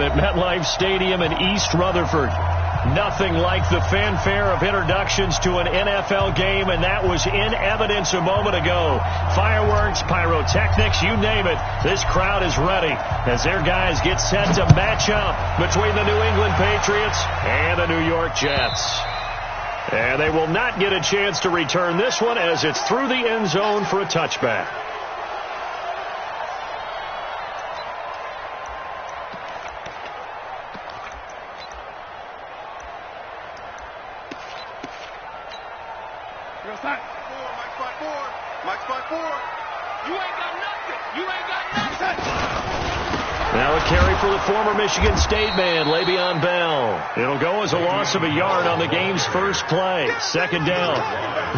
moment at MetLife Stadium in East Rutherford. Nothing like the fanfare of introductions to an NFL game, and that was in evidence a moment ago. Fireworks, pyrotechnics, you name it. This crowd is ready as their guys get set to match up between the New England Patriots and the New York Jets. And they will not get a chance to return this one as it's through the end zone for a touchback. Now a carry for the former Michigan State man, Le'Veon Bell. It'll go as a loss of a yard on the game's first play. Second down.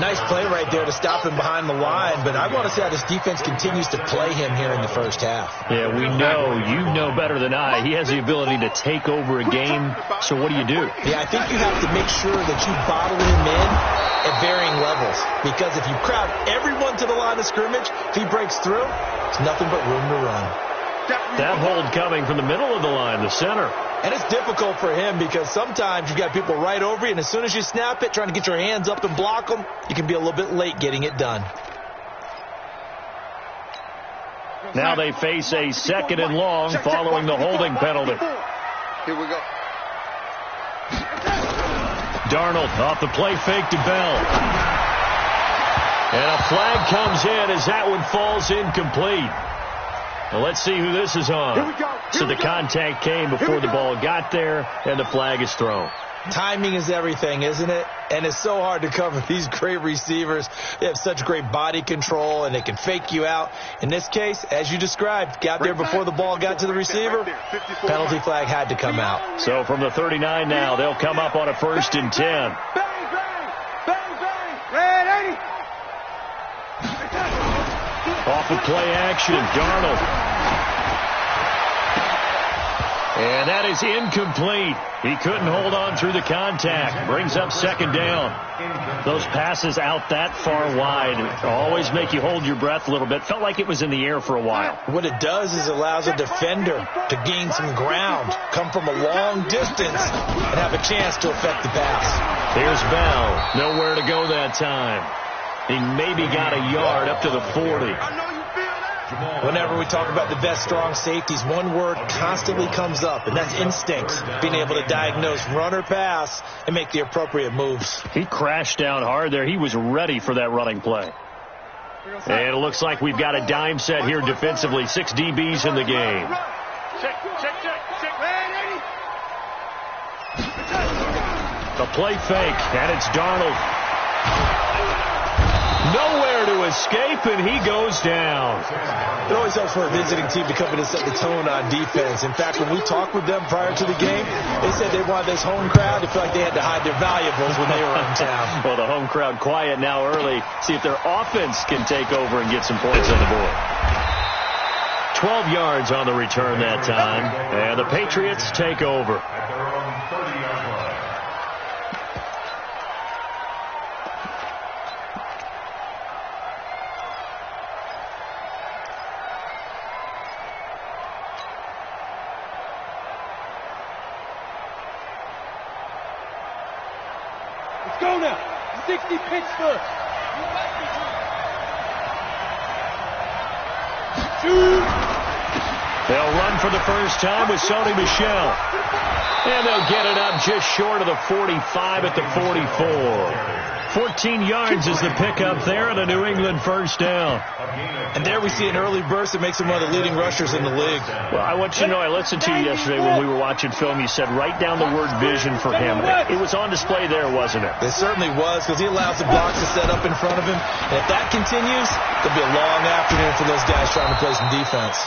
Nice play right there to stop him behind the line, but I want to see how this defense continues to play him here in the first half. Yeah, we know. You know better than I. He has the ability to take over a game, so what do you do? Yeah, I think you have to make sure that you bottle him in at varying levels, because if you crowd everyone to the line of scrimmage, if he breaks through, it's nothing but room to run. That hold coming from the middle of the line, the center. And it's difficult for him because sometimes you got people right over you, and as soon as you snap it, trying to get your hands up and block them, you can be a little bit late getting it done. Now they face a second and long following the holding penalty. Here we go. Darnold off the play fake to Bell. And a flag comes in as that one falls incomplete. Well, let's see who this is on. So the contact came before the ball got there, and the flag is thrown. Timing is everything, isn't it? And it's so hard to cover these great receivers. They have such great body control, and they can fake you out. In this case, as you described, got there before the ball got to the receiver. Penalty flag had to come out. So from the 39 now, they'll come up on a 1st and 10. Bang, bang! Bang, bang! Red 80! Off of play action, Darnold. And that is incomplete. He couldn't hold on through the contact. Brings up second down. Those passes out that far wide always make you hold your breath a little bit. Felt like it was in the air for a while. What it does is allows a defender to gain some ground, come from a long distance, and have a chance to affect the pass. Here's Bell. Nowhere to go that time. He maybe got a yard up to the 40. Whenever we talk about the best strong safeties, one word constantly comes up, and that's instincts. Being able to diagnose run or pass and make the appropriate moves. He crashed down hard there. He was ready for that running play. And it looks like we've got a dime set here defensively. 6 DBs in the game. A play fake, and it's Darnold. Nowhere to escape, and he goes down. It always helps for a visiting team to come in and set the tone on defense. In fact, when we talked with them prior to the game, they said they wanted this home crowd to feel like they had to hide their valuables when they were in town. Well, the home crowd quiet now early. See if their offense can take over and get some points on the board. 12 yards on the return that time, and the Patriots take over. Go now. 60 Pittsburgh. They'll run for the first time with Sony Michel. And they'll get it up just short of the 45 at the 44. 14 yards is the pickup there and a New England first down. And there we see an early burst that makes him one of the leading rushers in the league. Well, I want you to know, I listened to you yesterday when we were watching film. You said write down the word vision for him. It was on display there, wasn't it? It certainly was, because he allows the blocks to set up in front of him. And if that continues, it'll be a long afternoon for those guys trying to play some defense.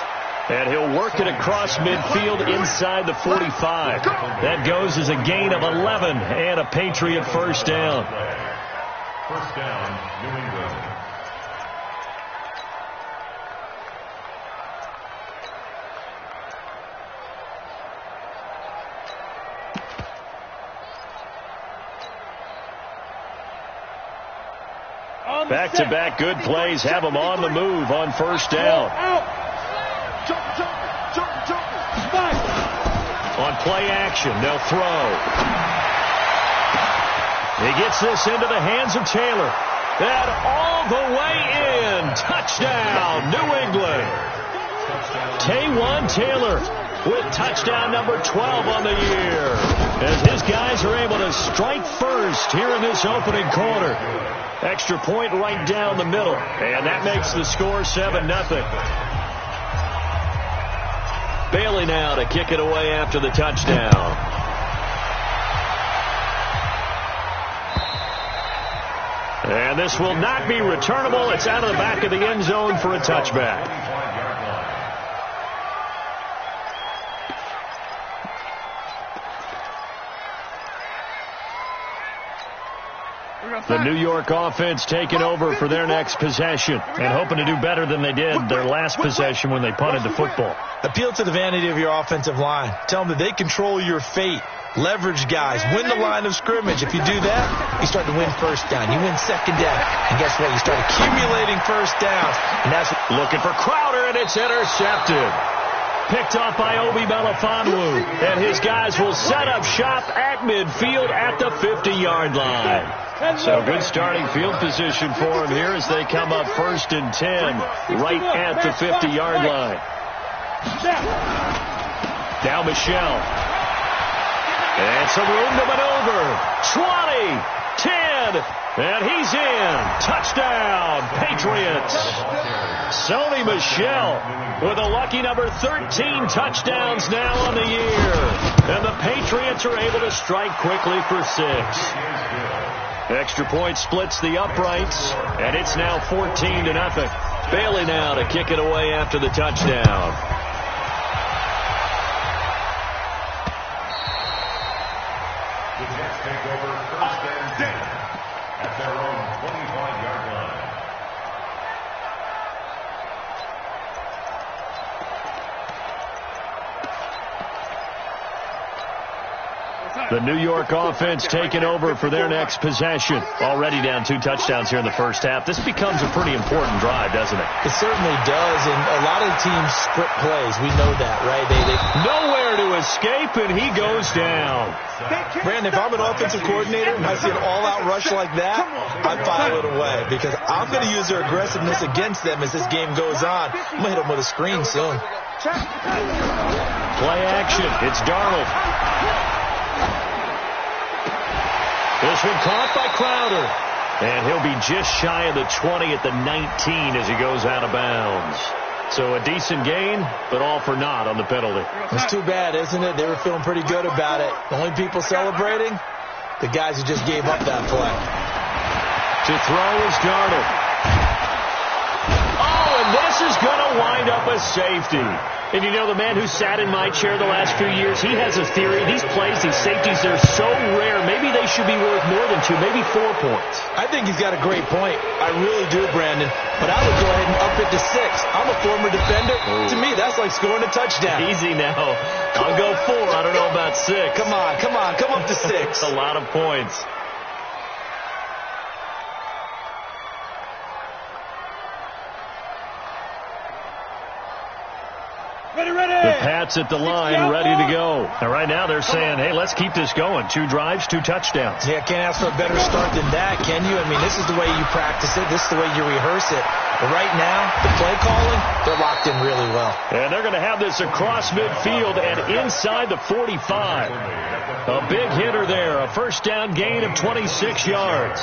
And he'll work it across midfield inside the 45. That goes as a gain of 11 and a Patriot first down. First down, New England. Back-to-back good plays have them on the move on first down. On play action, they'll throw. He gets this into the hands of Taylor. And all the way in. Touchdown, New England. Taywan Taylor with touchdown number 12 on the year, as his guys are able to strike first here in this opening quarter. Extra point right down the middle, and that makes the score 7-0. Bailey now to kick it away after the touchdown. And this will not be returnable. It's out of the back of the end zone for a touchback. The New York offense taking over for their next possession and hoping to do better than they did their last possession when they punted the football. Appeal to the vanity of your offensive line. Tell them that they control your fate. Leverage guys. Win the line of scrimmage. If you do that, you start to win first down. You win second down. And guess what? You start accumulating first downs. And that's looking for Crowder, and it's intercepted. Picked off by Obi Melifonwu. And his guys will set up shop at midfield at the 50-yard line. So good starting field position for him here as they come up 1st and 10 right at the 50-yard line. Now Michelle. And some room to maneuver. 20, 10, and he's in. Touchdown, Patriots. Sony Michel with a lucky number 13 touchdowns now on the year. And the Patriots are able to strike quickly for 6. Extra point splits the uprights, and it's now 14-0. Bailey now to kick it away after the touchdown. The Jets take over 1st and 10 at their own 25-yard line. The New York offense taking over for their next possession. Already down 2 touchdowns here in the first half. This becomes a pretty important drive, doesn't it? It certainly does, and a lot of the teams script plays. We know that, right? They nowhere to escape, and he goes down. Brandon, if I'm an offensive coordinator and I see an all-out rush like that, I file it away because I'm going to use their aggressiveness against them as this game goes on. I'm going to hit them with a screen soon. Play action. It's Darnold. This one caught by Crowder. And he'll be just shy of the 20 at the 19 as he goes out of bounds. So a decent gain, but all for naught on the penalty. It's too bad, isn't it? They were feeling pretty good about it. The only people celebrating, the guys who just gave up that play. To throw is Darnold. Oh, and this is going to wind up a safety. And you know, the man who sat in my chair the last few years, he has a theory. These plays, these safeties, they're so rare. Maybe they should be worth more than 2, maybe 4 points. I think he's got a great point. I really do, Brandon. But I would go ahead and up it to 6. I'm a former defender. Ooh. To me, that's like scoring a touchdown. Easy now. I'll go 4. I don't know about 6. Come on. Come up to 6. A lot of points. The Pats at the line, ready to go. And right now they're saying, hey, let's keep this going. 2 drives, 2 touchdowns. Yeah, can't ask for a better start than that, can you? I mean, this is the way you practice it. This is the way you rehearse it. But right now, the play calling, they're locked in really well. And they're going to have this across midfield and inside the 45. A big hitter there. A first down gain of 26 yards.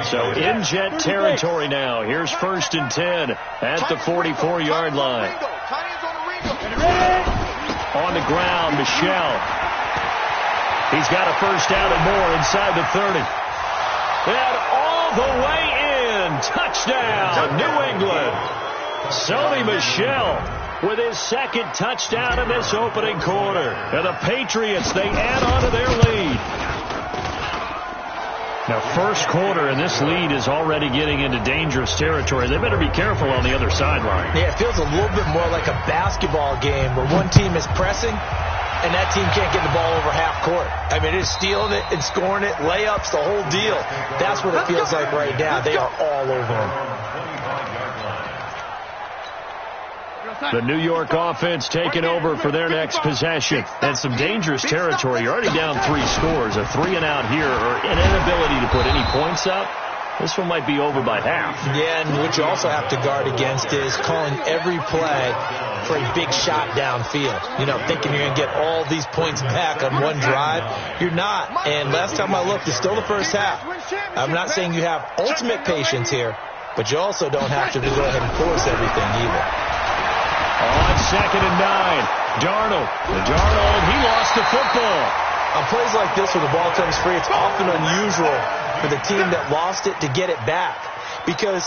So in Jet territory now. Here's 1st and 10 at the 44-yard line. On the ground, Michelle. He's got a first down and more inside the 30. And all the way in. Touchdown, New England. Sony Michel with his 2nd touchdown in this opening quarter. And the Patriots, they add on to their lead. Now, first quarter, and this lead is already getting into dangerous territory. They better be careful on the other sideline. Yeah, it feels a little bit more like a basketball game where one team is pressing and that team can't get the ball over half court. I mean, it's stealing it and scoring it, layups, the whole deal. That's what it feels like right now. They are all over them. The New York offense taking over for their next possession. And some dangerous territory. You're already down 3 scores. A 3-and-out here, or an inability to put any points up. This one might be over by half. Yeah, and what you also have to guard against is calling every play for a big shot downfield. You know, thinking you're going to get all these points back on one drive. You're not. And last time I looked, it's still the first half. I'm not saying you have ultimate patience here, but you also don't have to go ahead and force everything either. On 2nd and 9, Darnold. He lost the football. On plays like this where the ball comes free, it's often unusual for the team that lost it to get it back. Because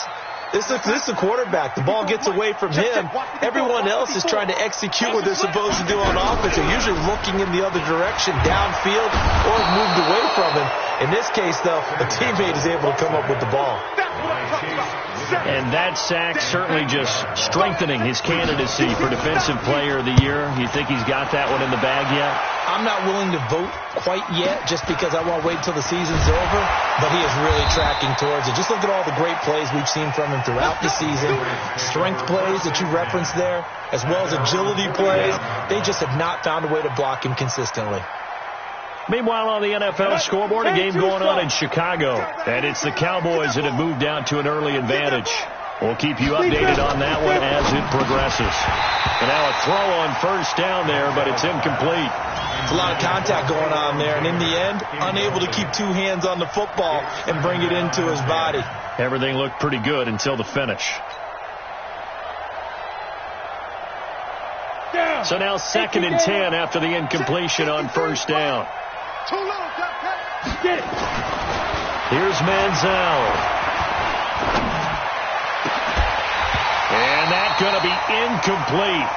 this is a quarterback. The ball gets away from him. Everyone else is trying to execute what they're supposed to do on offense. They're usually looking in the other direction, downfield, or moved away from him. In this case, though, a teammate is able to come up with the ball. And that sack certainly just strengthening his candidacy for Defensive Player of the Year. You think he's got that one in the bag yet? I'm not willing to vote quite yet just because I want to wait until the season's over, but he is really tracking towards it. Just look at all the great plays we've seen from him throughout the season. Strength plays that you referenced there, as well as agility plays. They just have not found a way to block him consistently. Meanwhile, on the NFL scoreboard, a game going on in Chicago. And it's the Cowboys that have moved out to an early advantage. We'll keep you updated on that one as it progresses. And now a throw on first down there, but it's incomplete. It's a lot of contact going on there. And in the end, unable to keep 2 hands on the football and bring it into his body. Everything looked pretty good until the finish. So now 2nd and 10 after the incompletion on first down. Here's Manziel. And that's going to be incomplete.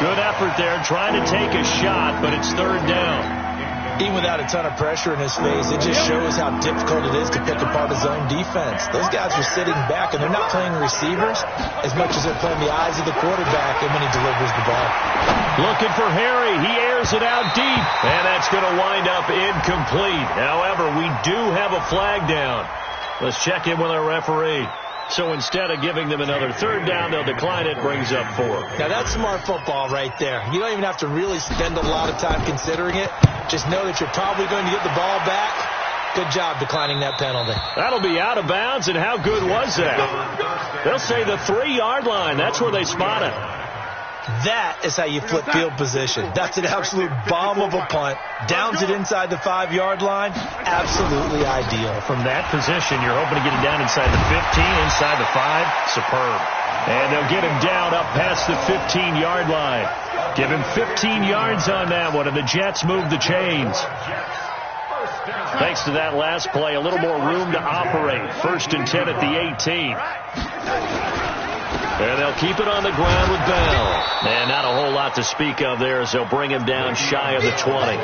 Good effort there, trying to take a shot, but it's 3rd down. Even without a ton of pressure in his face, it just shows how difficult it is to pick apart his own defense. Those guys are sitting back, and they're not playing receivers as much as they're playing the eyes of the quarterback and when he delivers the ball. Looking for Harry. He airs it out deep, and that's going to wind up incomplete. However, we do have a flag down. Let's check in with our referee. So instead of giving them another 3rd down, they'll decline it, brings up 4. Now, that's smart football right there. You don't even have to really spend a lot of time considering it. Just know that you're probably going to get the ball back. Good job declining that penalty. That'll be out of bounds, and how good was that? They'll say the 3-yard line. That's where they spot it. That is how you flip field position. That's an absolute bomb of a punt. Downs it inside the 5-yard line. Absolutely ideal. From that position, you're hoping to get it down inside the 15, inside the 5. Superb. And they'll get him down up past the 15-yard line. Give him 15 yards on that one, and the Jets move the chains. Thanks to that last play, a little more room to operate. 1st and 10 at the 18. And they'll keep it on the ground with Bell. And not a whole lot to speak of there as they'll bring him down shy of the 20.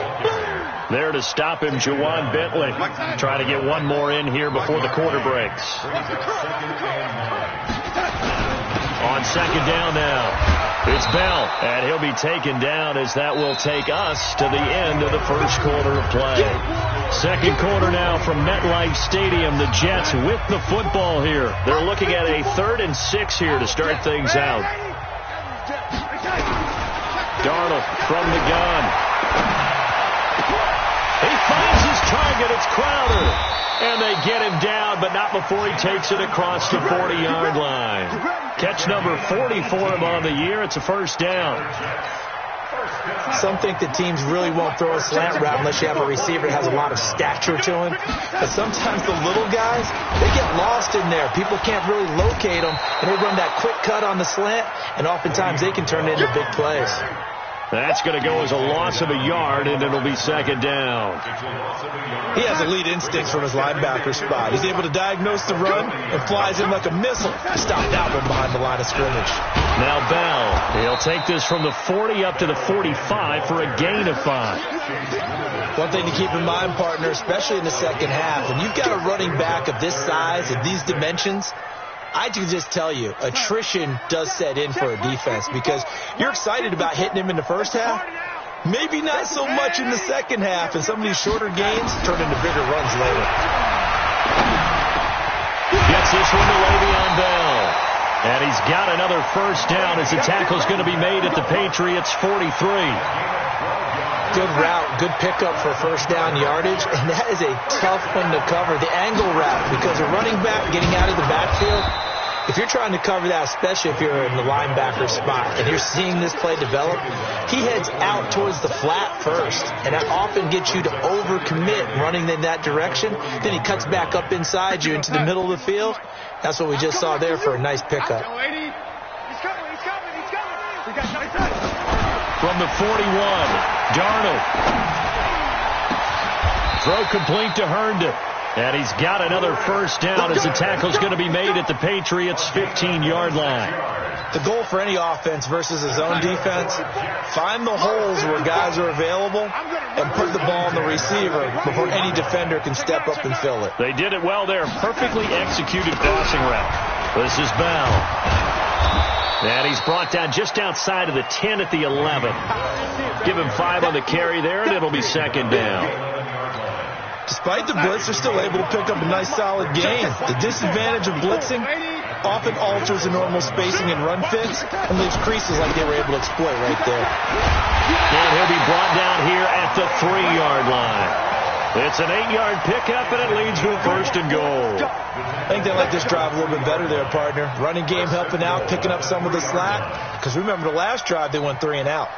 There to stop him, Juwan Bentley. Trying to get one more in here before the quarter breaks. On 2nd down now. It's Bell, and he'll be taken down as that will take us to the end of the first quarter of play. 2nd quarter now from MetLife Stadium. The Jets with the football here. They're looking at a 3rd and 6 here to start things out. Darnold from the gun. He finds his target. It's Crowder. And they get him down, but not before he takes it across the 40-yard line. Catch number 40 for him on the year. It's a 1st down. Some think that teams really won't throw a slant route unless you have a receiver that has a lot of stature to him. But sometimes the little guys, they get lost in there. People can't really locate them, and they run that quick cut on the slant, and oftentimes they can turn it into big plays. That's going to go as a loss of a yard, and it'll be 2nd down. He has elite instincts from his linebacker spot. He's able to diagnose the run and flies in like a missile to stop that one behind the line of scrimmage. Now Bell, he'll take this from the 40 up to the 45 for a gain of 5. One thing to keep in mind, partner, especially in the second half, when you've got a running back of this size and these dimensions, I can just tell you, attrition does set in for a defense because you're excited about hitting him in the first half. Maybe not so much in the second half, and some of these shorter gains turn into bigger runs later. Gets this one to Le'Veon Bell. And he's got another first down as the tackle's going to be made at the Patriots' 43. Good route, good pickup for first down yardage, and that is a tough one to cover. The angle route, because a running back getting out of the backfield, if you're trying to cover that, especially if you're in the linebacker spot, and you're seeing this play develop, he heads out towards the flat first, and that often gets you to overcommit running in that direction. Then he cuts back up inside you into the middle of the field. That's what we just saw there for a nice pickup. From the 41, Darnold. Throw complete to Herndon. And he's got another first down as the tackle's going to be made at the Patriots' 15-yard line. The goal for any offense versus a zone defense, find the holes where guys are available and put the ball on the receiver before any defender can step up and fill it. They did it well there. Perfectly executed crossing route. This is Bell. And he's brought down just outside of the 10 at the 11. Give him 5 on the carry there, and it'll be second down. Despite the blitz, they're still able to pick up a nice solid gain. The disadvantage of blitzing often alters the normal spacing and run fits and leaves creases like they were able to exploit right there. And he'll be brought down here at the 3-yard line. It's an 8-yard pickup, and it leads to a first and goal. I think they like this drive a little bit better there, partner. Running game helping out, picking up some of the slack. Because remember, the last drive, they went 3 and out.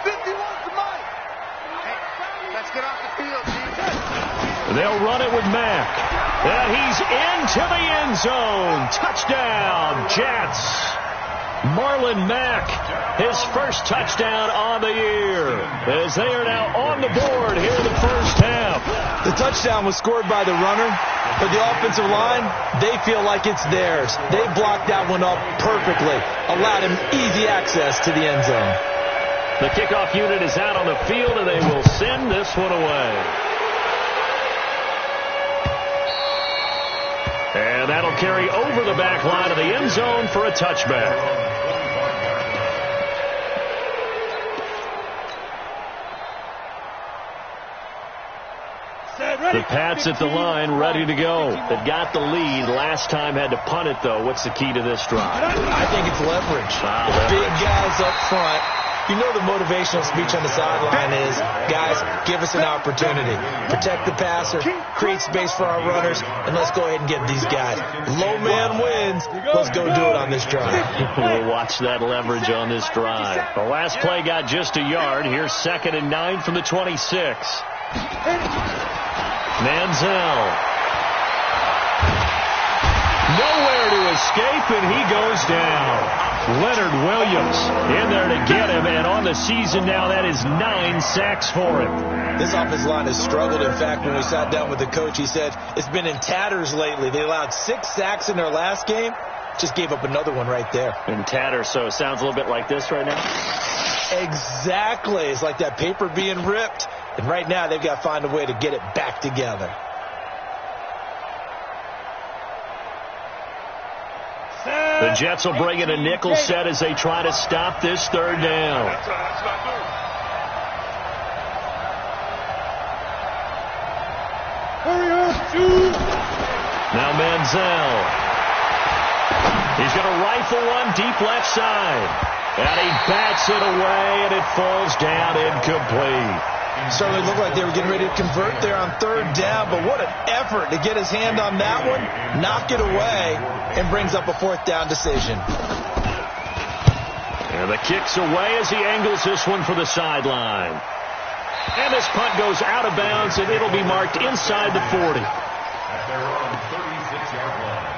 51's the mic. Let's get off the field, They'll run it with Mack. And he's into the end zone. Touchdown, Jets. Marlon Mack, his first touchdown on the year, as they are now on the board here in the first half. The touchdown was scored by the runner, but the offensive line, they feel like it's theirs. They blocked that one up perfectly, allowed him easy access to the end zone. The kickoff unit is out on the field, and they will send this one away. And that'll carry over the back line of the end zone for a touchback. The Pats at the line, ready to go. They've got the lead. Last time had to punt it, though. What's the key to this drive? I think it's leverage. Big guys up front. You know the motivational speech on the sideline is, guys, give us an opportunity. Protect the passer, create space for our runners, and let's go ahead and get these guys. Low man wins. Let's go do it on this drive. We'll watch that leverage on this drive. The last play got just a yard. Here's 2nd and 9 from the 26. Manziel. Nowhere to escape, and he goes down. Leonard Williams in there to get him, and on the season now, that is 9 sacks for him. This offensive line has struggled. In fact, when we sat down with the coach, he said it's been in tatters lately. They allowed 6 sacks in their last game. Just gave up another one right there. In tatters, so it sounds a little bit like this right now? Exactly. It's like that paper being ripped. And right now, they've got to find a way to get it back together. The Jets will bring in a nickel set as they try to stop this 3rd down. Now Manziel. He's going to rifle one deep left side. And he bats it away, and it falls down incomplete. Certainly looked like they were getting ready to convert there on 3rd down, but what an effort to get his hand on that one, knock it away, and brings up a 4th down decision. And the kick's away as he angles this one for the sideline. And this punt goes out of bounds, and it'll be marked inside the 40. At their own 36-yard line.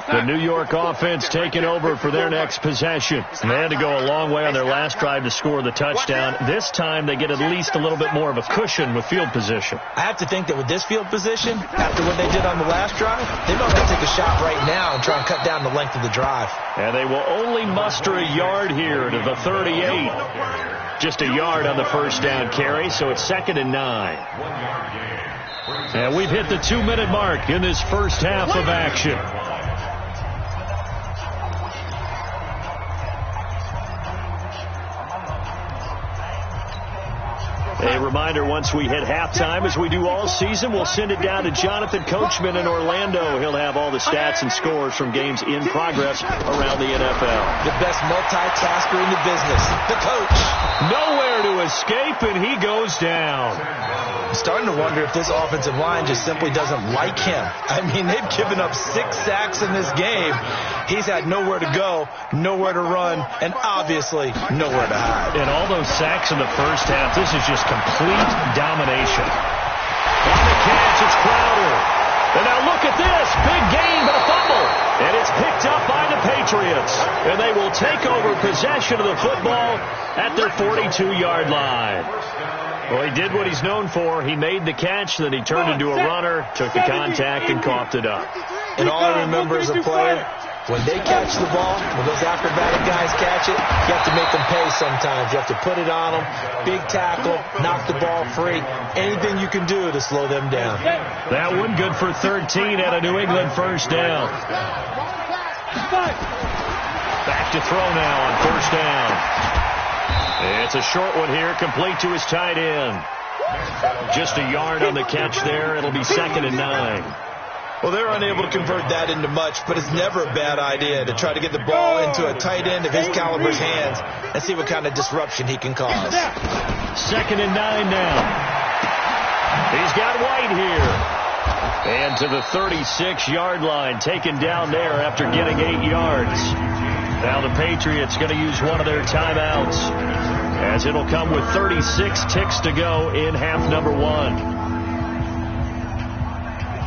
The New York offense taking over for their next possession. They had to go a long way on their last drive to score the touchdown. This time they get at least a little bit more of a cushion with field position. I have to think that with this field position, after what they did on the last drive, they might want to take a shot right now and try and cut down the length of the drive. And they will only muster a yard here to the 38. Just a yard on the first down carry, so it's 2nd and 9. And we've hit the 2-minute mark in this first half of action. A reminder, once we hit halftime, as we do all season, we'll send it down to Jonathan Coachman in Orlando. He'll have all the stats and scores from games in progress around the NFL. The best multitasker in the business, the coach. Nowhere to escape, and he goes down. I'm starting to wonder if this offensive line just simply doesn't like him. I mean, they've given up 6 sacks in this game. He's had nowhere to go, nowhere to run, and obviously nowhere to hide. And all those sacks in the first half, this is just complete domination. On the catch, it's Crowder. And now look at this. Big gain, but a fumble. And it's picked up by the Patriots. And they will take over possession of the football at their 42-yard line. Well, he did what he's known for. He made the catch, then he turned into a runner, took the contact, and coughed it up. And all I remember as a player, when they catch the ball, when those acrobatic guys catch it, you have to make them pay sometimes. You have to put it on them, big tackle, knock the ball free, anything you can do to slow them down. That one good for 13 at a New England first down. Back to throw now on first down. It's a short one here, complete to his tight end. Just a yard on the catch there. It'll be 2nd and 9. Well, they're unable to convert that into much, but it's never a bad idea to try to get the ball into a tight end of his caliber's hands and see what kind of disruption he can cause. 2nd and 9 now. He's got White here. And to the 36-yard line, taken down there after getting 8 yards. Now the Patriots going to use one of their timeouts, as it'll come with 36 ticks to go in half number 1.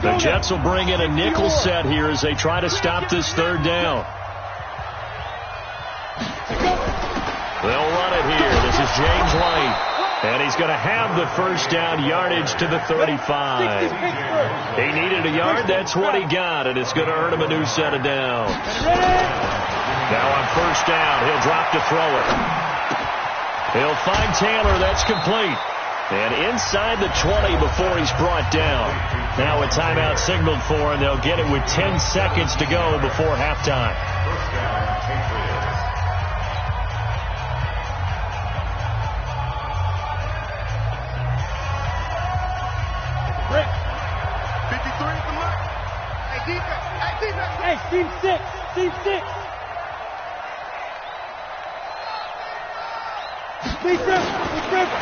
The Jets will bring in a nickel set here as they try to stop this third down. They'll run it here. This is James White. And he's going to have the first down yardage to the 35. He needed a yard. That's what he got. And it's going to earn him a new set of downs. Now on first down, he'll drop to throw it. He'll find Taylor. That's complete. And inside the 20 before he's brought down. Now a timeout signaled for, and they'll get it with 10 seconds to go before halftime. Hey, team 6, team 6.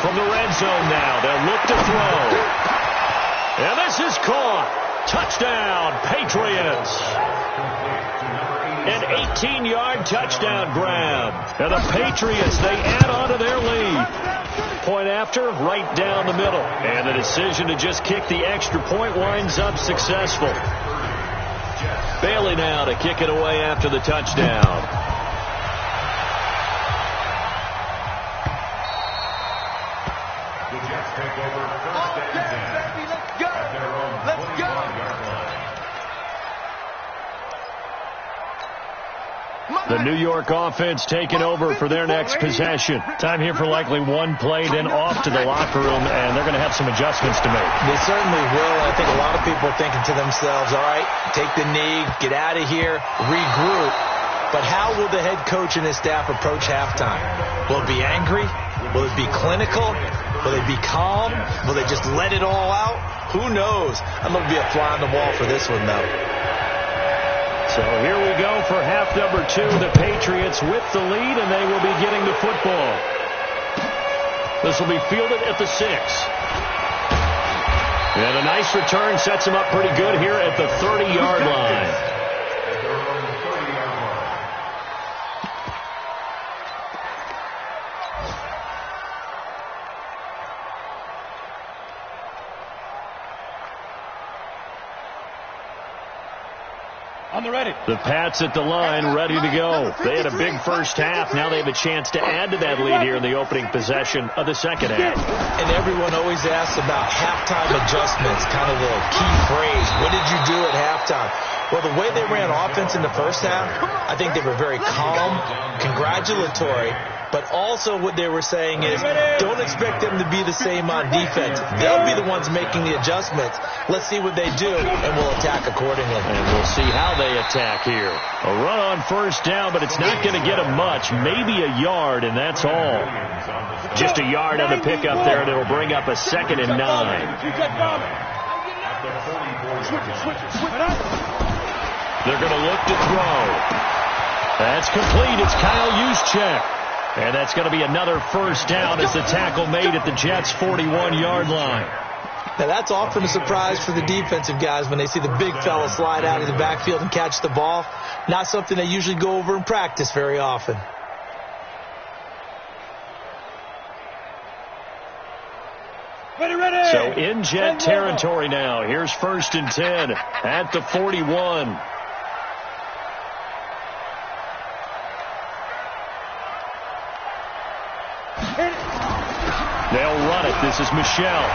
From the red zone now, they'll look to throw. And this is caught. Touchdown, Patriots. An 18-yard touchdown grab. And the Patriots, they add on to their lead. Point after, right down the middle. And the decision to just kick the extra point winds up successful. Bailey now to kick it away after the touchdown. The New York offense taking over for their next possession. Time here for likely one play, then off to the locker room, and they're going to have some adjustments to make. They certainly will. I think a lot of people are thinking to themselves, all right, take the knee, get out of here, regroup. But how will the head coach and his staff approach halftime? Will it be angry? Will it be clinical? Will they be calm? Will they just let it all out? Who knows? I'm going to be a fly on the wall for this one, though. So here we go for half number 2. The Patriots with the lead, and they will be getting the football. This will be fielded at the 6. And a nice return sets him up pretty good here at the 30-yard line. The Pats at the line, ready to go. They had a big first half. Now they have a chance to add to that lead here in the opening possession of the second half. And everyone always asks about halftime adjustments, kind of the key phrase. What did you do at halftime? Well, the way they ran offense in the first half, I think they were very calm, congratulatory, But also what they were saying is don't expect them to be the same on defense. They'll be the ones making the adjustments. Let's see what they do, and we'll attack accordingly. And we'll see how they attack here. A run on first down, but it's not going to get them much. Maybe a yard, and that's all. Just a yard on the pickup there, and it'll bring up a 2nd and 9. They're going to look to throw. That's complete. It's Kyle Juszczyk. And that's going to be another first down as the tackle made at the Jets' 41-yard line. Now, that's often a surprise for the defensive guys when they see the big fella slide out of the backfield and catch the ball. Not something they usually go over in practice very often. Ready. So in Jet territory now. Here's 1st and 10 at the 41. They'll run it. This is Michel.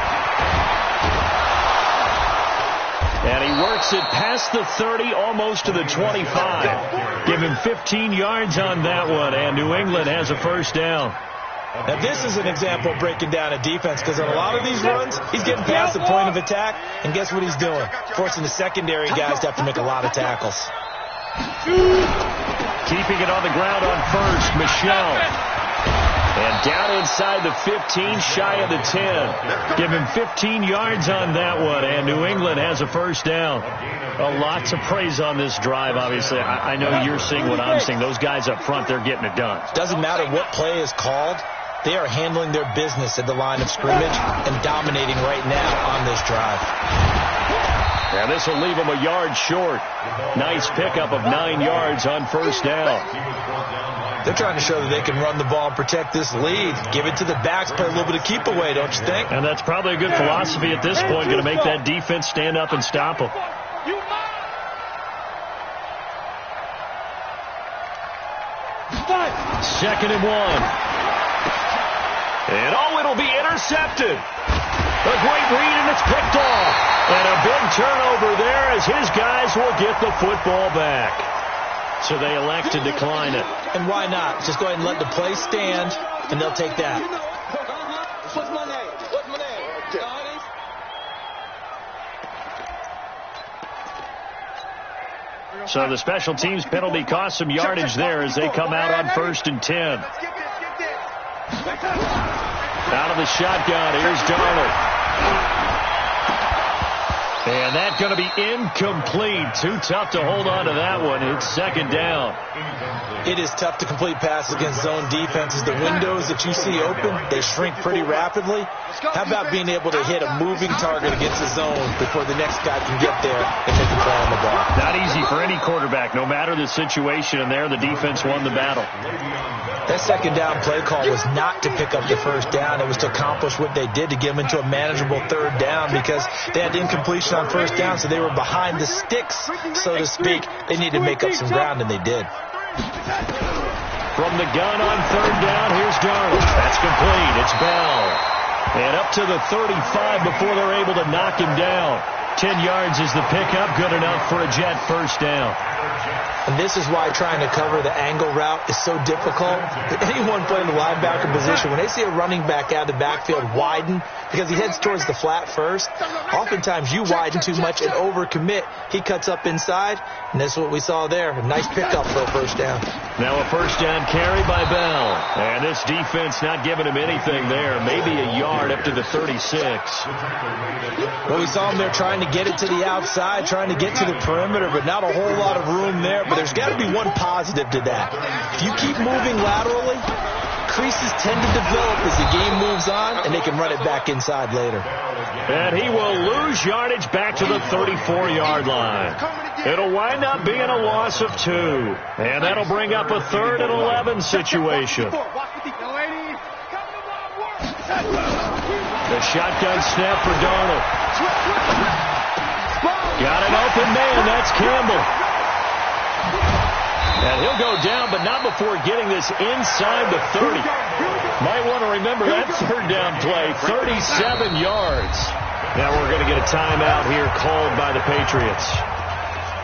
And he works it past the 30, almost to the 25. Give him 15 yards on that one, and New England has a first down. Now, this is an example of breaking down a defense, because on a lot of these runs, he's getting past the point of attack, and guess what he's doing? Forcing the secondary guys to have to make a lot of tackles. Keeping it on the ground on first, Michel. And down inside the 15, shy of the 10. Give him 15 yards on that one, and New England has a first down. A lot to praise on this drive, obviously. I know you're seeing what I'm seeing. Those guys up front, they're getting it done. Doesn't matter what play is called. They are handling their business at the line of scrimmage and dominating right now on this drive. And this will leave them a yard short. Nice pickup of 9 yards on first down. They're trying to show that they can run the ball and protect this lead. Give it to the backs, play a little bit of keep away, don't you think? And that's probably a good philosophy at this point, going to make that defense stand up and stop them. 2nd and 1. And it'll be intercepted. A great read, and it's picked off. And a big turnover there as his guys will get the football back. So they elect to decline it. And why not? Just go ahead and let the play stand, and they'll take that. What's my name? So the special teams penalty cost some yardage there as they come out on 1st and 10. Out of the shotgun, here's Darnold. And that's going to be incomplete. Too tough to hold on to that one. It's 2nd down. It is tough to complete passes against zone defenses. The windows that you see open, they shrink pretty rapidly. How about being able to hit a moving target against the zone before the next guy can get there and make a play on the ball? Not easy for any quarterback, no matter the situation. And there, the defense won the battle. That 2nd down play call was not to pick up the first down. It was to accomplish what they did, to get them into a manageable 3rd down, because they had incompletion on first down, so they were behind the sticks, so to speak. They needed to make up some ground, and they did. From the gun on 3rd down, here's Darnold. That's complete. It's Bell. And up to the 35 before they're able to knock him down. 10 yards is the pickup. Good enough for a Jet first down. And this is why trying to cover the angle route is so difficult. Anyone playing the linebacker position, when they see a running back out of the backfield widen, because he heads towards the flat first, oftentimes you widen too much and overcommit. He cuts up inside, and that's what we saw there. A nice pickup for a first down. Now a first down carry by Bell. And this defense not giving him anything there. Maybe a yard up to the 36. Well, we saw him there trying to get it to the outside, trying to get to the perimeter, but not a whole lot of room there. But there's got to be one positive to that. If you keep moving laterally, creases tend to develop as the game moves on, and they can run it back inside later. And he will lose yardage back to the 34-yard line. It'll wind up being a loss of 2. And that'll bring up a 3rd and 11 situation. The shotgun snap for Darnold. Got an open man. That's Campbell. And he'll go down, but not before getting this inside the 30. Might want to remember that 3rd down play, 37 yards. Now we're going to get a timeout here called by the Patriots.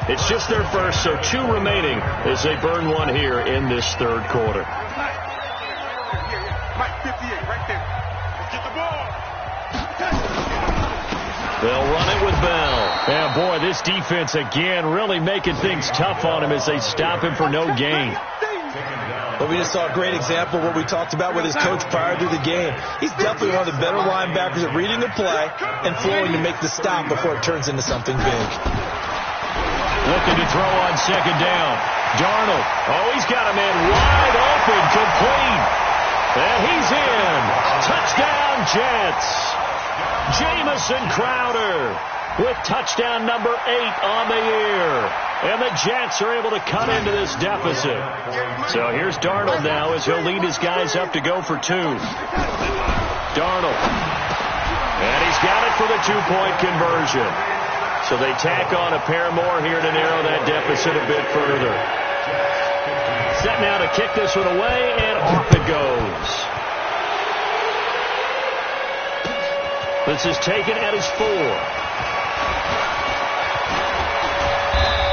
It's just their first, so 2 remaining as they burn one here in this 3rd quarter. Mike 58, right there. Let's get the ball. They'll run it with Bell. And, boy, this defense, again, really making things tough on him as they stop him for no gain. But we just saw a great example of what we talked about with his coach prior to the game. He's definitely one of the better linebackers at reading the play and flowing to make the stop before it turns into something big. Looking to throw on second down. Darnold. Oh, he's got a man wide open, complete. And he's in. Touchdown, Jets. Jamison Crowder with touchdown number 8 on the year. And the Jets are able to cut into this deficit. So here's Darnold now as he'll lead his guys up to go for 2. Darnold. And he's got it for the 2-point conversion. So they tack on a pair more here to narrow that deficit a bit further. Set now to kick this one away, and off it goes. This is taken at his 4.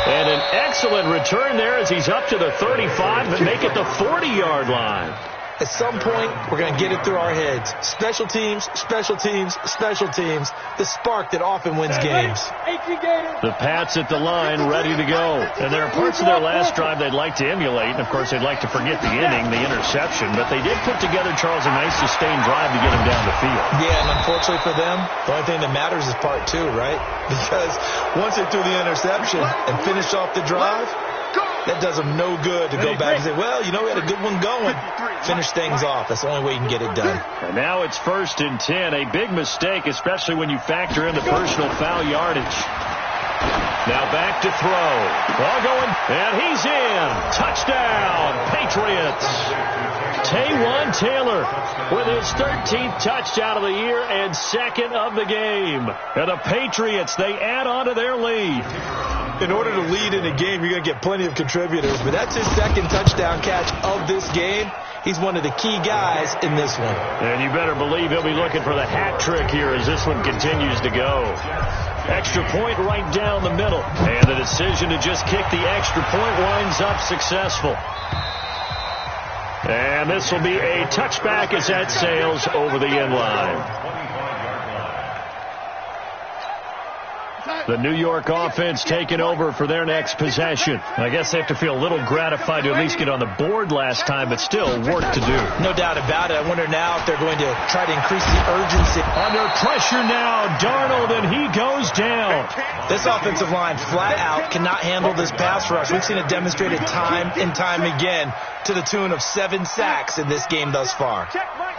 And an excellent return there as he's up to the 35 and make it the 40-yard line. At some point, we're going to get it through our heads. Special teams, special teams, special teams. The spark that often wins games. The Pats at the line ready to go. And there are parts of their last drive they'd like to emulate. And, of course, they'd like to forget the inning, the interception. But they did put together, Charles, a nice sustained drive to get him down the field. Yeah, and unfortunately for them, the only thing that matters is part 2, right? Because once they threw the interception and finished off the drive, that does them no good to go back and say, well, you know, we had a good one going. Finish things off. That's the only way you can get it done. And now it's 1st and 10. A big mistake, especially when you factor in the personal foul yardage. Now back to throw. Ball going, and he's in. Touchdown, Patriots. Taywan Taylor with his 13th touchdown of the year and 2nd of the game. And the Patriots, they add on to their lead. In order to lead in a game, you're going to get plenty of contributors, but that's his 2nd touchdown catch of this game. He's one of the key guys in this one. And you better believe he'll be looking for the hat trick here as this one continues to go. Extra point right down the middle. And the decision to just kick the extra point winds up successful. And this will be a touchback as that sails over the end line. The New York offense taking over for their next possession. I guess they have to feel a little gratified to at least get on the board last time, but still work to do. No doubt about it. I wonder now if they're going to try to increase the urgency. Under pressure now, Darnold, and he goes down. This offensive line flat out cannot handle this pass rush. We've seen it demonstrated time and time again to the tune of 7 sacks in this game thus far.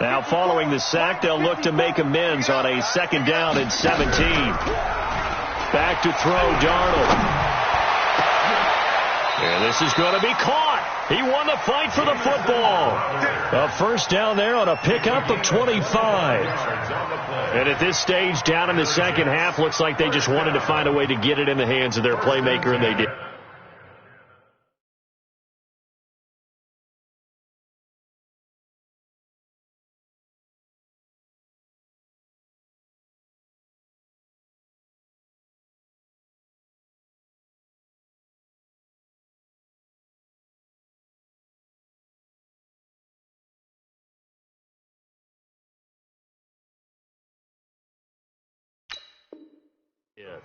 Now following the sack, they'll look to make amends on a 2nd down and 17. Back to throw, Darnold. And this is going to be caught. He won the fight for the football. A 1st down there on a pickup of 25. And at this stage, down in the 2nd half, looks like they just wanted to find a way to get it in the hands of their playmaker, and they did.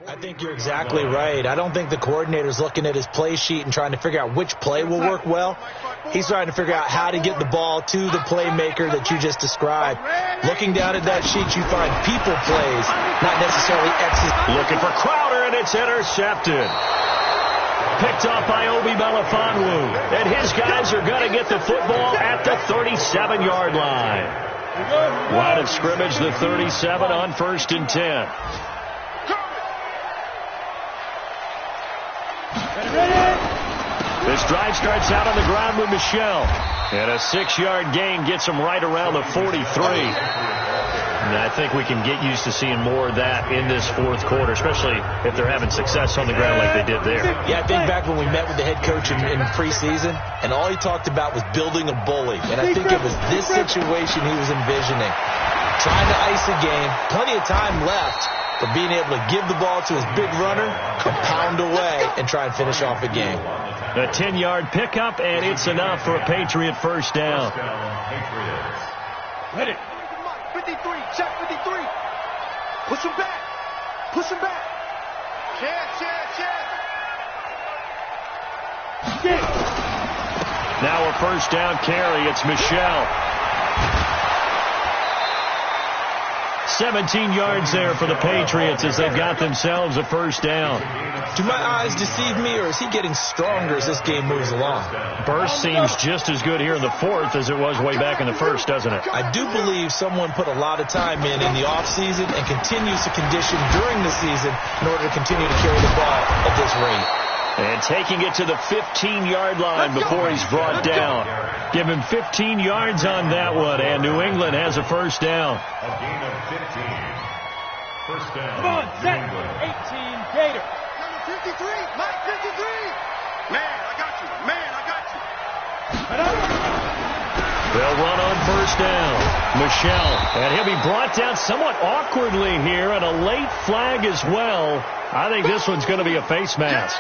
I think you're exactly right. I don't think the coordinator's looking at his play sheet and trying to figure out which play will work well. He's trying to figure out how to get the ball to the playmaker that you just described. Looking down at that sheet, you find people plays, not necessarily X's. Looking for Crowder, and it's intercepted. Picked off by Obi Melifonwu. And his guys are going to get the football at the 37-yard line. Line of scrimmage, the 37 on 1st and 10. This drive starts out on the ground with Michel. And a 6-yard gain gets him right around the 43. And I think we can get used to seeing more of that in this 4th quarter, especially if they're having success on the ground like they did there. Yeah, I think back when we met with the head coach in preseason, and all he talked about was building a bully. And I think it was this situation he was envisioning. Trying to ice a game, plenty of time left, but being able to give the ball to his big runner, pound away, and try and finish off a game. A 10-yard pickup, and it's enough for a Patriot 1st down. Hit it. 53. Check 53. Push him back. Push him back. Chance. Now a first down carry. It's Michelle. 17 yards there for the Patriots as they've got themselves a first down. Do my eyes deceive me, or is he getting stronger as this game moves along? Burst seems just as good here in the fourth as it was way back in the first, doesn't it? I do believe someone put a lot of time in the offseason and continues to condition during the season in order to continue to carry the ball at this rate. And taking it to the 15-yard line before he's brought down. Give him 15 yards on that one, and New England has a first down. A gain of 15. First down. Come on, set. 18 Gator. 53. Mike, 53. Man, I got you. They'll run on first down. Michelle, and he'll be brought down somewhat awkwardly here, and a late flag as well. I think this one's going to be a face mask.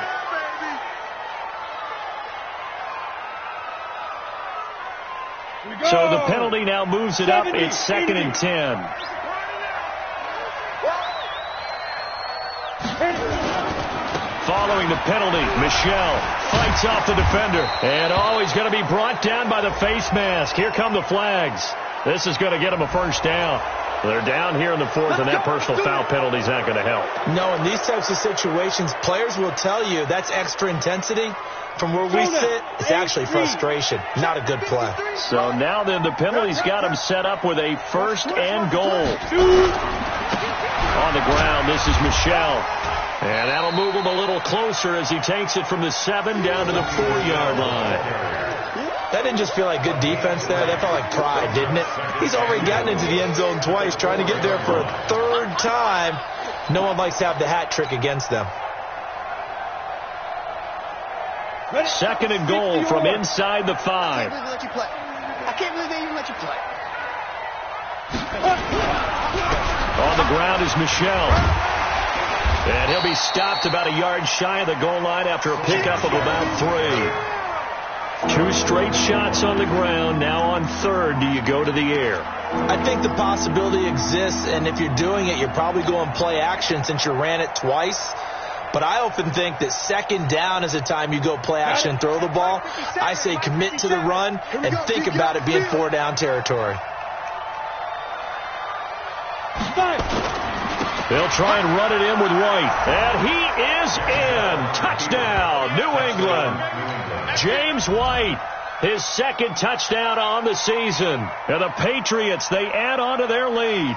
So the penalty now moves it up. It's 2nd and 10. Following the penalty, Michelle fights off the defender. And he's going to be brought down by the face mask. Here come the flags. This is going to get him a first down. They're down here in the fourth, and that personal foul penalty is not going to help. No, in these types of situations, players will tell you that's extra intensity. From where we sit, it's actually frustration. Not a good play. So now then the penalty's got him set up with a first and goal. On the ground, this is Michelle. And that'll move him a little closer as he takes it from the 7 down to the 4-yard line. That didn't just feel like good defense there. That felt like pride, didn't it? He's already gotten into the end zone twice, trying to get there for a third time. No one likes to have the hat trick against them. 2nd and goal from inside the 5. I can't believe they even let you play. On the ground is Michelle. And he'll be stopped about a yard shy of the goal line after a pickup of about 3. 2 straight shots on the ground. Now on 3rd, do you go to the air? I think the possibility exists, and if you're doing it, you're probably going play action since you ran it twice. But I often think that 2nd down is the time you go play action and throw the ball. I say commit to the run and think about it being 4-down territory. They'll try and run it in with White. And he is in. Touchdown, New England. James White, his 2nd touchdown on the season. And the Patriots, they add on to their lead.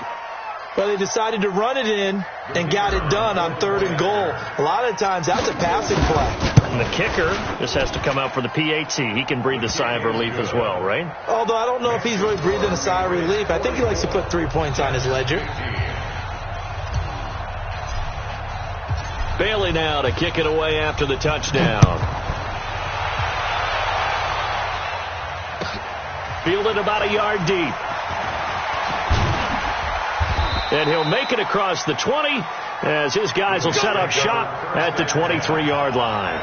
Well, they decided to run it in and got it done on 3rd and goal. A lot of times, that's a passing play. And the kicker just has to come out for the PAT. He can breathe a sigh of relief as well, right? Although I don't know if he's really breathing a sigh of relief. I think he likes to put 3 points on his ledger. Bailey now to kick it away after the touchdown. Fielded about a yard deep. And he'll make it across the 20 as his guys will set up shop at the 23-yard line.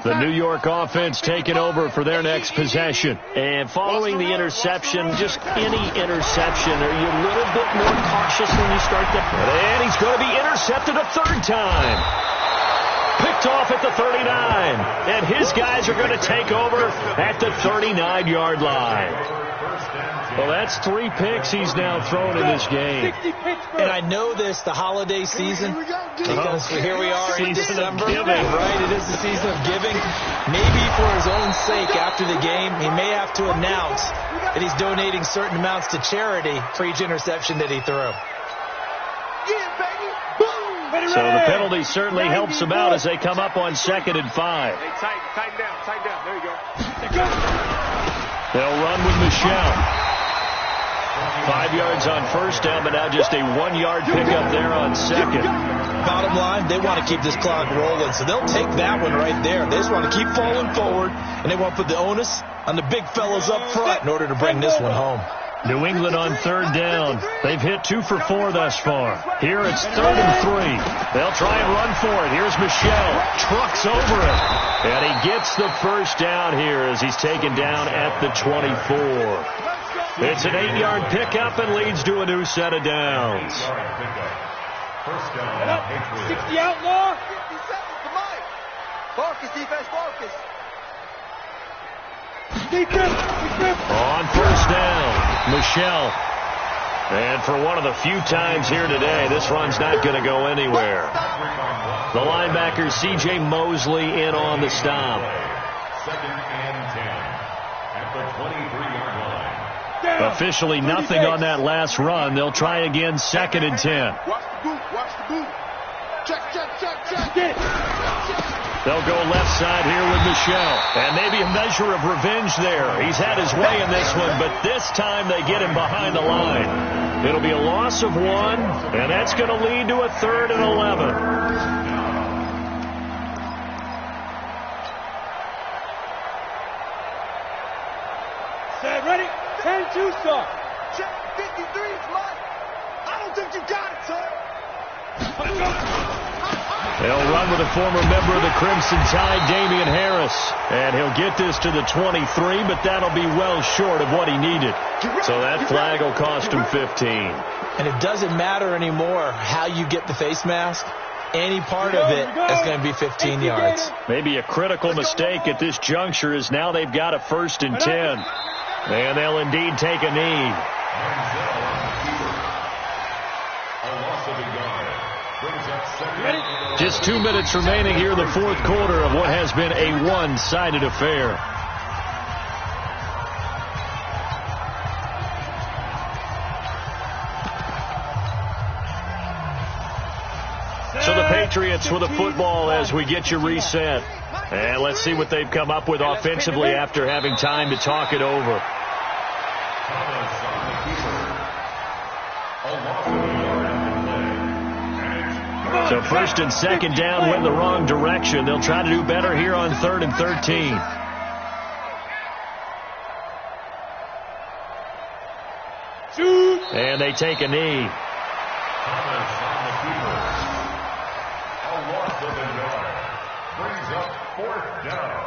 The New York offense taking over for their next possession. And following the interception, just any interception, are you a little bit more cautious when you start that? And he's going to be intercepted a 3rd time. Picked off at the 39. And his guys are going to take over at the 39-yard line. Well, that's 3 picks he's now thrown in this game. And I know this, the holiday season, because here we are in December, right? It is the season of giving. Maybe for his own sake after the game, he may have to announce that he's donating certain amounts to charity for each interception that he threw. So the penalty certainly helps them out as they come up on 2nd and 5. Hey, tighten down. There you go. They'll run with Michelle. 5 yards on first down, but now just a 1-yard pickup there on second. Bottom line, they want to keep this clock rolling, so they'll take that one right there. They just want to keep falling forward, and they want to put the onus on the big fellas up front in order to bring this one home. New England on third down. They've hit 2 for 4 thus far. Here it's 3rd and 3. They'll try and run for it. Here's Michel. Trucks over it. And he gets the first down here as he's taken down at the 24. It's an 8-yard pickup and leads to a new set of downs. First down, Patriots. 60 outlaw. 50 seconds to Mike. Focus, defense, focus. On first down, Michel. And for one of the few times here today, this run's not going to go anywhere. The linebacker, C.J. Mosley, in on the stop. 2nd and 10 at the 23-yard line. Officially nothing on that last run. They'll try again, 2nd and 10. Watch the boot, watch the boot. Check. They'll go left side here with Michel. And maybe a measure of revenge there. He's had his way in this one, but this time they get him behind the line. It'll be a loss of 1, and that's going to lead to a 3rd and 11. Set, ready? 10-2, sir. Check 53, Mike. I don't think you got it, sir. They'll run with a former member of the Crimson Tide, Damian Harris. And he'll get this to the 23, but that'll be well short of what he needed. So that flag will cost him 15. And it doesn't matter anymore how you get the face mask. Any part of it is going to be 15 yards. Maybe a critical mistake at this juncture is now they've got a 1st and 10. And they'll indeed take a knee. Just 2 minutes remaining here in the 4th quarter of what has been a one-sided affair. So the Patriots with a football as we get you reset. And let's see what they've come up with offensively after having time to talk it over. So 1st and 2nd down went the wrong direction. They'll try to do better here on 3rd and 13. And they take a knee. A loss of a yard. Brings up 4th down.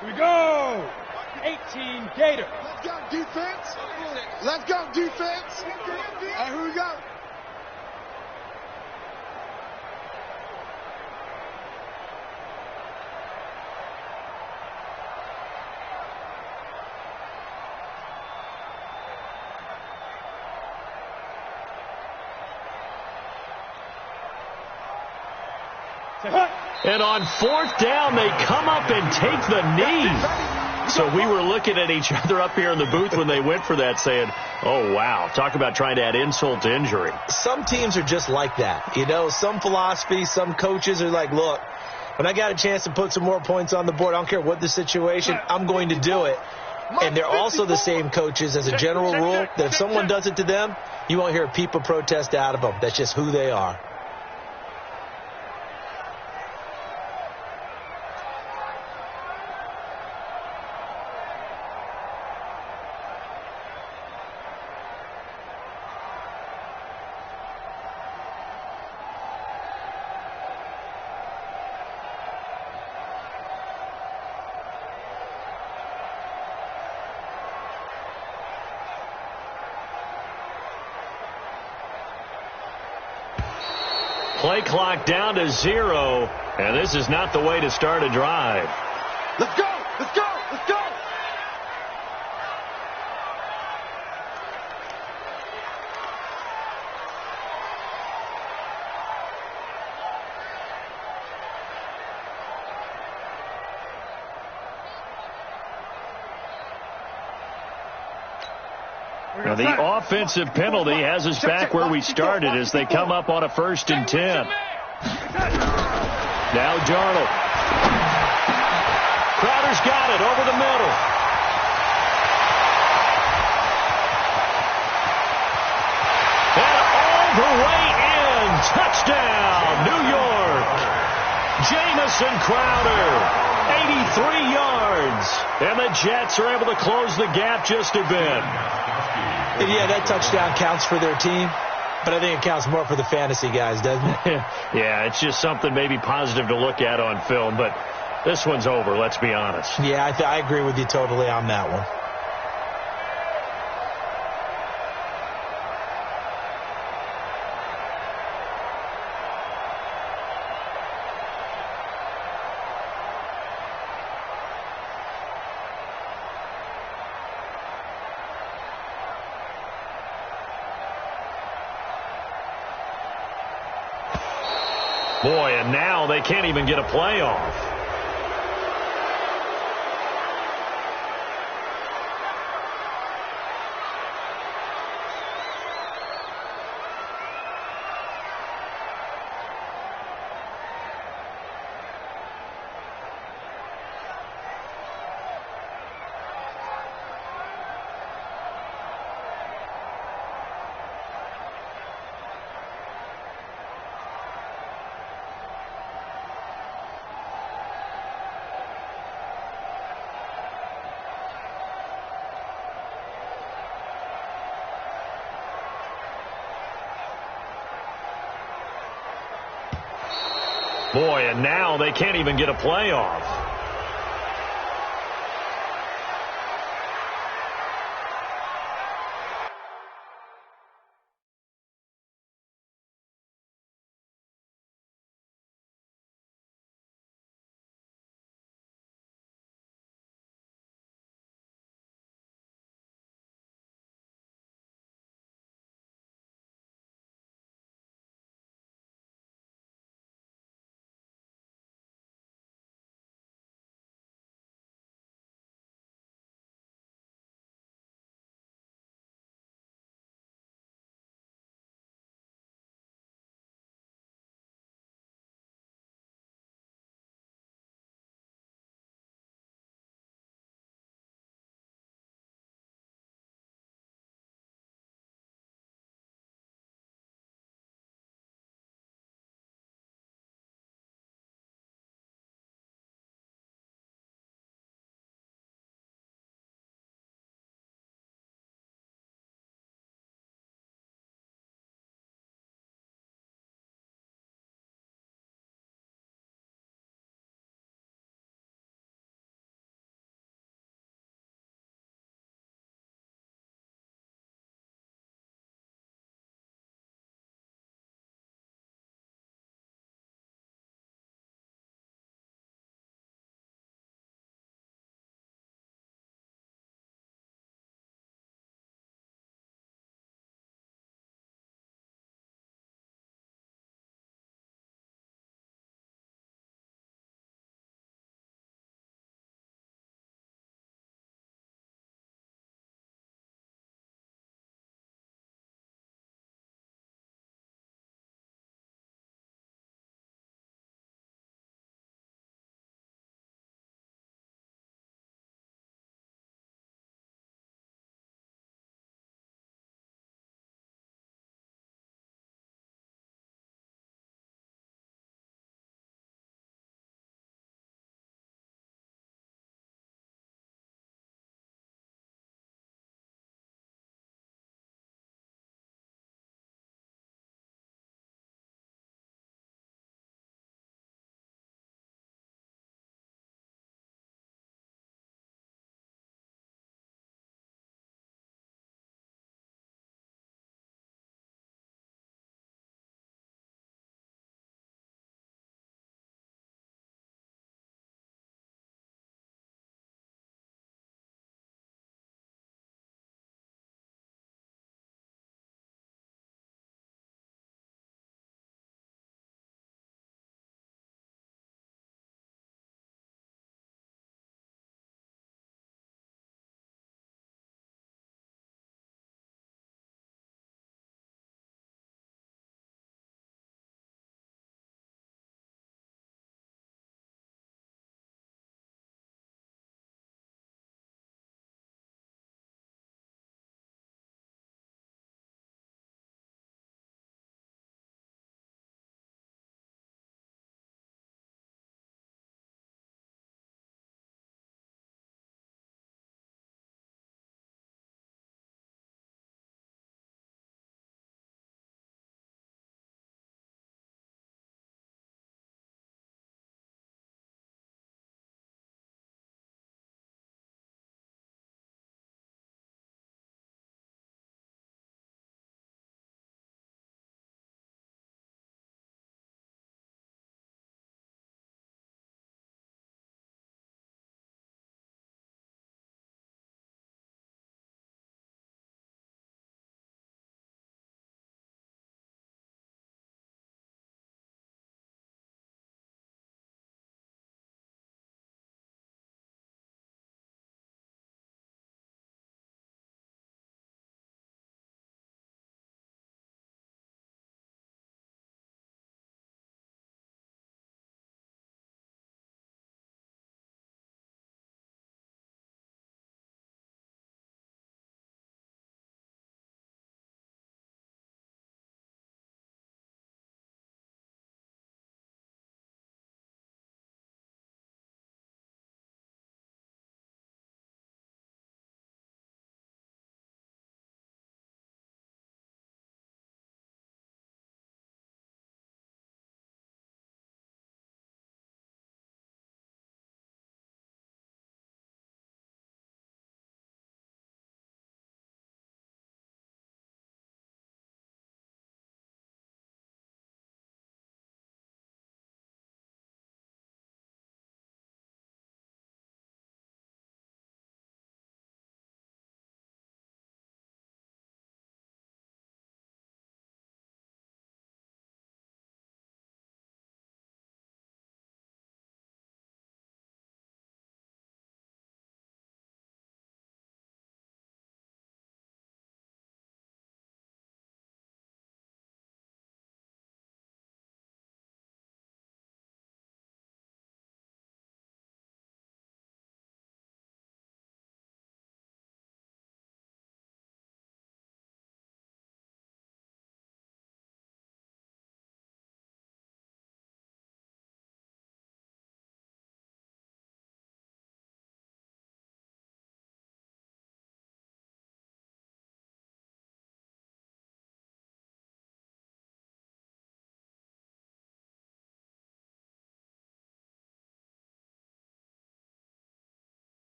Here we go. 18 Gator. Let's go, defense. Let's go, defense. All right, here we go. And on 4th down, they come up and take the knee. So we were looking at each other up here in the booth when they went for that saying, oh, wow, talk about trying to add insult to injury. Some teams are just like that. You know, some philosophy, some coaches are like, look, when I got a chance to put some more points on the board, I don't care what the situation, I'm going to do it. And they're also the same coaches as a general rule that if someone does it to them, you won't hear a peep of protest out of them. That's just who they are. Play clock down to 0, and this is not the way to start a drive. Let's go! Let's go! Let's go! Now the offensive penalty has us back where we started as they come up on a 1st and 10. Now Darnold. Crowder's got it over the middle. And all the way in. Touchdown, New York. Jamison Crowder. 83 yards. And the Jets are able to close the gap just a bit. And yeah, that touchdown counts for their team, but I think it counts more for the fantasy guys, doesn't it? Yeah, it's just something maybe positive to look at on film, but this one's over, let's be honest. Yeah, I agree with you totally on that one. Boy, and now they can't even get a playoff. Boy, and now they can't even get a playoff.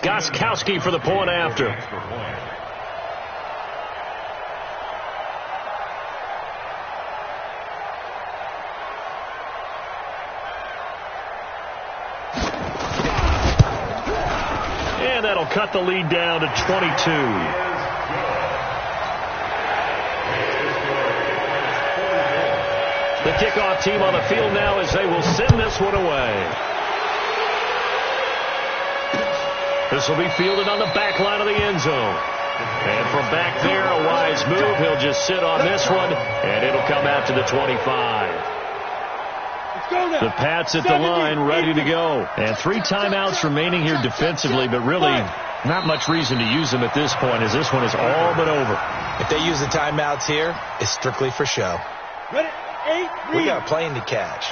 Gostkowski for the point after. And that'll cut the lead down to 22. The kickoff team on the field now as they will send this one away. This will be fielded on the back line of the end zone. And from back there, a wise move. He'll just sit on this one, and it'll come out to the 25. The Pats at the line, ready to go. And 3 timeouts remaining here defensively, but really not much reason to use them at this point, as this one is all but over. If they use the timeouts here, it's strictly for show. Ready? 8, we got a plane to catch.